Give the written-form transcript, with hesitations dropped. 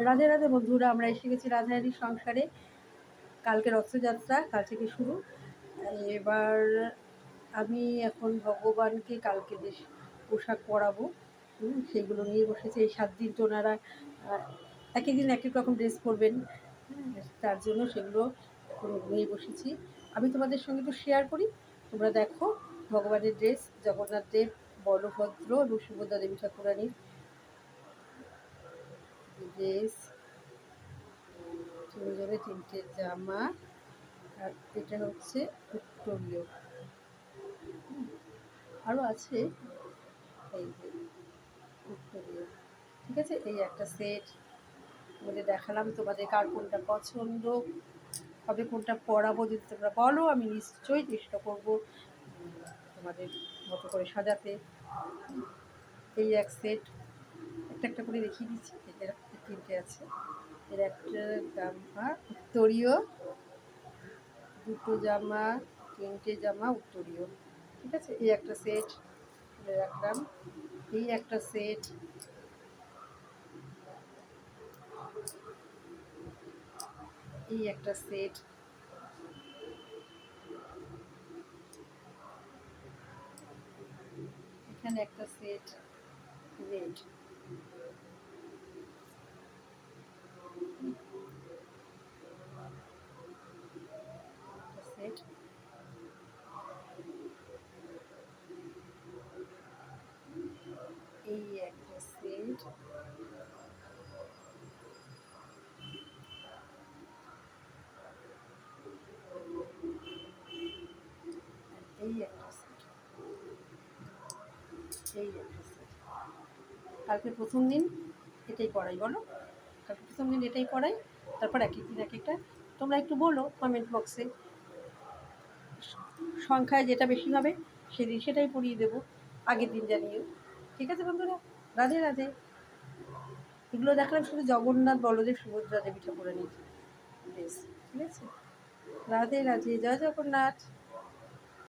রাধে রাধে বন্ধুরা, আমরা এসে গেছি রাধারানীর সংসারে। কালকে রথযাত্রা, কাল থেকে শুরু। এবার আমি এখন ভগবানকে কালকে যে পোশাক পরাবো, সেইগুলো নিয়ে বসেছি। এই 7 দিন তো ওনারা এক এক দিন এক এক রকম ড্রেস পরবেন, তার জন্য সেগুলো নিয়ে বসেছি। আমি তোমাদের সঙ্গে একটু শেয়ার করি, তোমরা দেখো। ভগবানের ড্রেস, জগন্নাথ দেব, বলভদ্র এবং সুভদ্রা দেবী ঠাকুরানীর ড্রেস, তিনজনে তিনটে জামা, আর এটা হচ্ছে উত্তরীয়। আরও আছে এই যে উত্তরীয়, ঠিক আছে। এই একটা সেট বলে দেখালাম তোমাদের, কার কোনটা পছন্দ হবে, কোনটা পরাবো যদি তোমরা বলো, আমি নিশ্চয়ই চেষ্টা করবো তোমাদের মতো করে সাজাতে। এই এক সেট, একটা একটা করে দেখিয়ে দিচ্ছি। এর তিনটে আছে, এর একটা জামা উত্তরীয়, দুটো জামা, তিনটে জামা উত্তরীয়, ঠিক আছে। এই একটা সেট রাখলাম। এই একটা সেট, এই একটা সেট, এখানে একটা সেট রেড, সেট, এই একটা সেট, এই একটা সেট, এই একটা সেট। কালকে প্রথম দিন এটাই পড়াই, বলো। কালকে প্রথম দিন এটাই পড়াই, তারপর এক এক দিন এক একটা। তোমরা একটু বলো কমেন্ট বক্সে, সংখ্যায় যেটা বেশি হবে সেদিন সেটাই পড়িয়ে দেবো, আগের দিন জানিও। ঠিক আছে বন্ধুরা, রাধে রাধে। এগুলো দেখলাম শুধু জগন্নাথ, বলদেব, সুভদ্রা দেবী ঠাকুরানীর ড্রেস, ঠিক আছে। রাধে রাধে, জয় জগন্নাথ।